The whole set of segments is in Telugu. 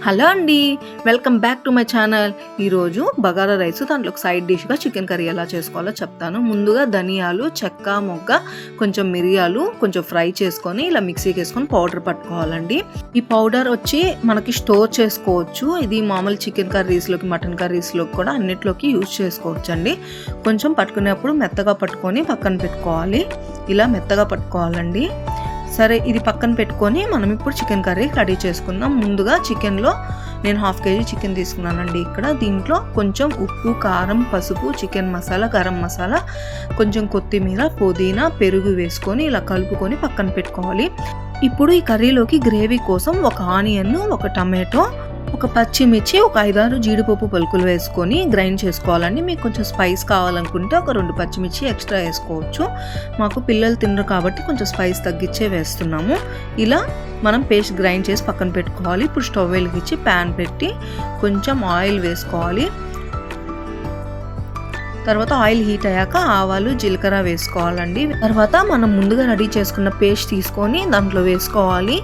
హలో అండి, welcome back to my channel. ఈరోజు బగారా రైస్ దాంట్లో సైడ్ డిష్గా చికెన్ కర్రీ ఎలా చేసుకోవాలో చెప్తాను. ముందుగా ధనియాలు, చెక్క, మొగ్గ, కొంచెం మిరియాలు కొంచెం ఫ్రై చేసుకొని ఇలా మిక్సీకి వేసుకొని పౌడర్ పట్టుకోవాలండి. ఈ పౌడర్ వచ్చి మనకి స్టోర్ చేసుకోవచ్చు. ఇది మామూలు చికెన్ కర్రీస్లోకి, మటన్ కర్రీస్లోకి కూడా అన్నిట్లోకి యూజ్ చేసుకోవచ్చు అండి. కొంచెం పట్టుకునేప్పుడు మెత్తగా పట్టుకొని పక్కన పెట్టుకోవాలి. ఇలా మెత్తగా పట్టుకోవాలండి. సరే, ఇది పక్కన పెట్టుకొని మనం ఇప్పుడు చికెన్ కర్రీ రెడీ చేసుకుందాం. ముందుగా చికెన్లో నేను 1/2 kg చికెన్ తీసుకున్నానండి. ఇక్కడ దీంట్లో కొంచెం ఉప్పు, కారం, పసుపు, చికెన్ మసాలా, గరం మసాలా, కొంచెం కొత్తిమీర, పుదీనా, పెరుగు వేసుకొని ఇలా కలుపుకొని పక్కన పెట్టుకోవాలి. ఇప్పుడు ఈ కర్రీలోకి గ్రేవీ కోసం ఒక ఆనియన్, ఒక టమాటో, ఒక పచ్చిమిర్చి, ఒక 5-6 జీడిపప్పు పలుకులు వేసుకొని గ్రైండ్ చేసుకోవాలండి. మీకు కొంచెం స్పైస్ కావాలనుకుంటే ఒక 2 పచ్చిమిర్చి ఎక్స్ట్రా వేసుకోవచ్చు. మాకు పిల్లలు తినరు కాబట్టి కొంచెం స్పైస్ తగ్గించే వేస్తున్నాము. ఇలా మనం పేస్ట్ గ్రైండ్ చేసి పక్కన పెట్టుకోవాలి. ఇప్పుడు స్టవ్ వెలిగించి ప్యాన్ పెట్టి కొంచెం ఆయిల్ వేసుకోవాలి. తర్వాత ఆయిల్ హీట్ అయ్యాక ఆవాలు, జీలకర్ర వేసుకోవాలండి. తర్వాత మనం ముందుగా రెడీ చేసుకున్న పేస్ట్ తీసుకొని దాంట్లో వేసుకోవాలి.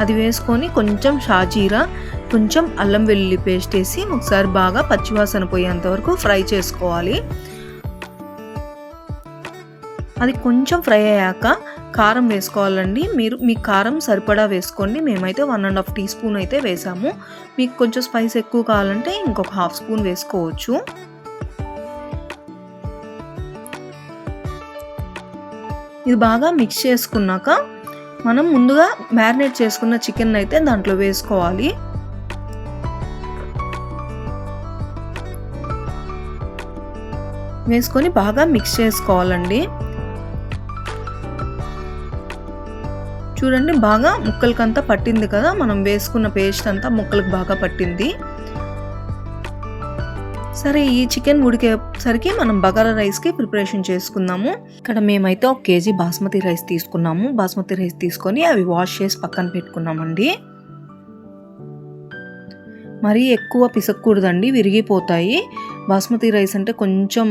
అది వేసుకొని కొంచెం షాజీరా, కొంచెం అల్లం వెల్లుల్లి పేస్ట్ వేసి ఒకసారి బాగా పచ్చివాసన పోయేంత వరకు ఫ్రై చేసుకోవాలి. అది కొంచెం ఫ్రై అయ్యాక కారం వేసుకోవాలండి. మీ కారం సరిపడా వేసుకోండి. మేమైతే 1.5 టీ స్పూన్ అయితే వేసాము. మీకు కొంచెం స్పైస్ ఎక్కువ కావాలంటే ఇంకొక 1/2 స్పూన్ వేసుకోవచ్చు. ఇది బాగా మిక్స్ చేసుకున్నాక మనం ముందుగా మ్యారినేట్ చేసుకున్న చికెన్ అయితే దాంట్లో వేసుకోవాలి. వేసుకొని బాగా మిక్స్ చేసుకోవాలండి. చూడండి, బాగా ముక్కలకంతా పట్టింది కదా, మనం వేసుకున్న పేస్ట్ అంతా ముక్కలకు బాగా పట్టింది. సరే, ఈ చికెన్ ఉడికేసరికి మనం బగారా రైస్కి ప్రిపరేషన్ చేసుకుందాము. ఇక్కడ మేమైతే 1 kg బాస్మతి రైస్ తీసుకున్నాము. బాస్మతి రైస్ తీసుకొని అవి వాష్ చేసి పక్కన పెట్టుకున్నామండి. మరీ ఎక్కువ పిసక్కూడదండి, విరిగిపోతాయి. బాస్మతి రైస్ అంటే కొంచెం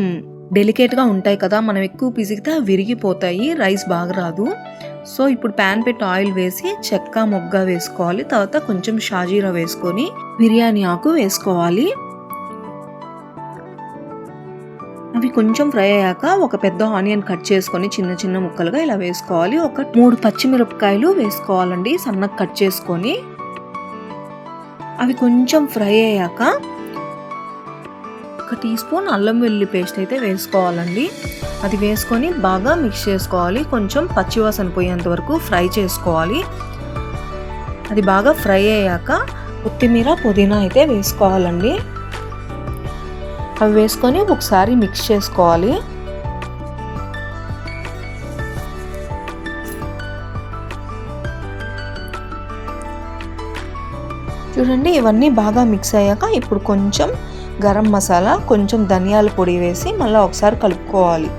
డెలికేట్గా ఉంటాయి కదా, మనం ఎక్కువ పిసికితే విరిగిపోతాయి, రైస్ బాగా రాదు. సో ఇప్పుడు ప్యాన్ పెట్టి ఆయిల్ వేసి చెక్క, మొగ్గ వేసుకోవాలి. తర్వాత కొంచెం షాజీరా వేసుకొని బిర్యానీ ఆకు వేసుకోవాలి. అవి కొంచెం ఫ్రై అయ్యాక ఒక పెద్ద ఆనియన్ కట్ చేసుకొని చిన్న చిన్న ముక్కలుగా ఇలా వేసుకోవాలి. ఒక 3 పచ్చిమిరపకాయలు వేసుకోవాలండి, సన్నగా కట్ చేసుకొని. అవి కొంచెం ఫ్రై అయ్యాక 1 టీ స్పూన్ అల్లం వెల్లుల్లి పేస్ట్ అయితే వేసుకోవాలండి. అది వేసుకొని బాగా మిక్స్ చేసుకోవాలి. కొంచెం పచ్చివాసన పోయేంత వరకు ఫ్రై చేసుకోవాలి. అది బాగా ఫ్రై అయ్యాక కొత్తిమీర, పుదీనా అయితే వేసుకోవాలండి. అవి వేసుకొని ఒకసారి మిక్స్ చేసుకోవాలి. చూడండి, ఇవన్నీ బాగా మిక్స్ అయ్యాక ఇప్పుడు కొంచెం గరం మసాలా, కొంచెం ధనియాల పొడి వేసి మళ్ళీ ఒకసారి కలుపుకోవాలి.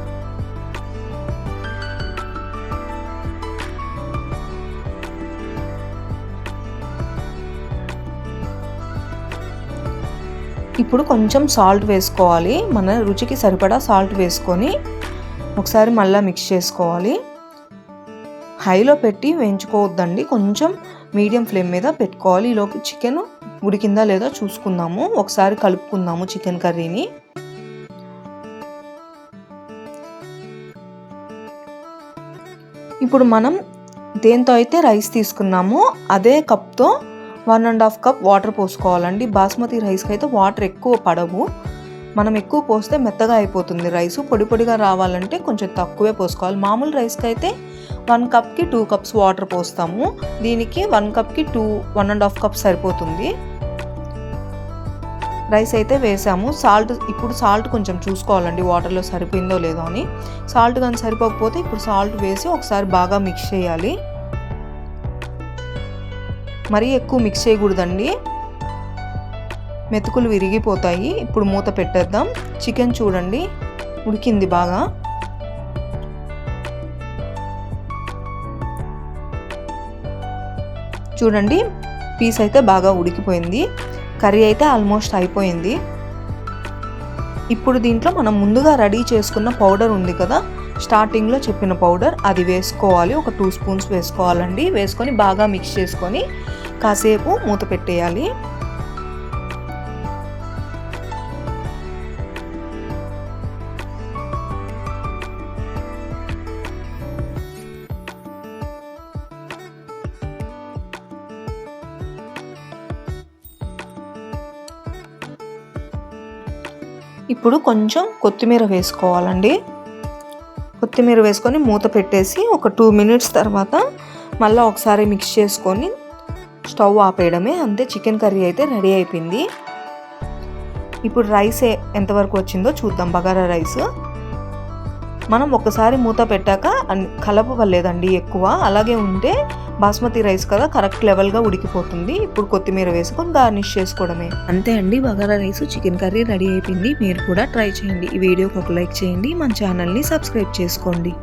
ఇప్పుడు కొంచెం సాల్ట్ వేసుకోవాలి. మన రుచికి సరిపడా సాల్ట్ వేసుకొని ఒకసారి మళ్ళీ మిక్స్ చేసుకోవాలి. హైలో పెట్టి వేయించుకోవద్దండి, కొంచెం మీడియం ఫ్లేమ్ మీద పెట్టుకోవాలి. ఈలోపు చికెన్ ఉడికిందా లేదో చూసుకుందాము. ఒకసారి కలుపుకుందాము చికెన్ కర్రీని. ఇప్పుడు మనం దేంతో అయితే రైస్ తీసుకున్నామో అదే కప్తో 1.5 కప్ వాటర్ పోసుకోవాలండి. బాస్మతి రైస్కి అయితే వాటర్ ఎక్కువ పడవు. మనం ఎక్కువ పోస్తే మెత్తగా అయిపోతుంది రైస్. పొడి పొడిగా రావాలంటే కొంచెం తక్కువే పోసుకోవాలి. మామూలు రైస్కి అయితే 1 కప్కి 2 కప్స్ వాటర్ పోస్తాము. దీనికి 1 కప్కి 1.5 కప్స్ సరిపోతుంది. రైస్ అయితే వేసాము. ఇప్పుడు సాల్ట్ కొంచెం చూసుకోవాలండి, వాటర్లో సరిపోయిందో లేదో అని. సాల్ట్ కానీ సరిపోకపోతే ఇప్పుడు సాల్ట్ వేసి ఒకసారి బాగా మిక్స్ చేయాలి. మరీ ఎక్కువ మిక్స్ చేయకూడదండి, మెతుకులు విరిగిపోతాయి. ఇప్పుడు మూత పెట్టేద్దాం. చికెన్ చూడండి ఉడికింది బాగా. చూడండి, పీస్ అయితే బాగా ఉడికిపోయింది. కర్రీ అయితే ఆల్మోస్ట్ అయిపోయింది. ఇప్పుడు దీంట్లో మనం ముందుగా రెడీ చేసుకున్న పౌడర్ ఉంది కదా, స్టార్టింగ్లో చెప్పిన పౌడర్, అది వేసుకోవాలి. ఒక 2 స్పూన్స్ వేసుకోవాలండి. వేసుకొని బాగా మిక్స్ చేసుకొని కాసేపు మూత పెట్టేయాలి. ఇప్పుడు కొంచెం కొత్తిమీర వేసుకోవాలండి. కొత్తిమీర వేసుకొని మూత పెట్టేసి ఒక 2 మినిట్స్ తర్వాత మళ్ళీ ఒకసారి మిక్స్ చేసుకొని స్టవ్ ఆపేయడమే. అంతే, చికెన్ కర్రీ అయితే రెడీ అయిపోయింది. ఇప్పుడు రైస్ ఎంతవరకు వచ్చిందో చూద్దాం. బగారా రైస్ మనం ఒకసారి మూత పెట్టాక కలపలేదండి ఎక్కువ, అలాగే ఉంటే బాస్మతి రైస్ కదా కరెక్ట్ లెవెల్గా ఉడికిపోతుంది. ఇప్పుడు కొత్తిమీర వేసుకొని గార్నిష్ చేసుకోవడమే. అంతే అండి, bagara rice chicken curry ready అయిపోయింది. మీరు కూడా ట్రై చేయండి. ఈ వీడియోకి ఒక లైక్ చేయండి, మన ఛానల్ని సబ్స్క్రైబ్ చేసుకోండి.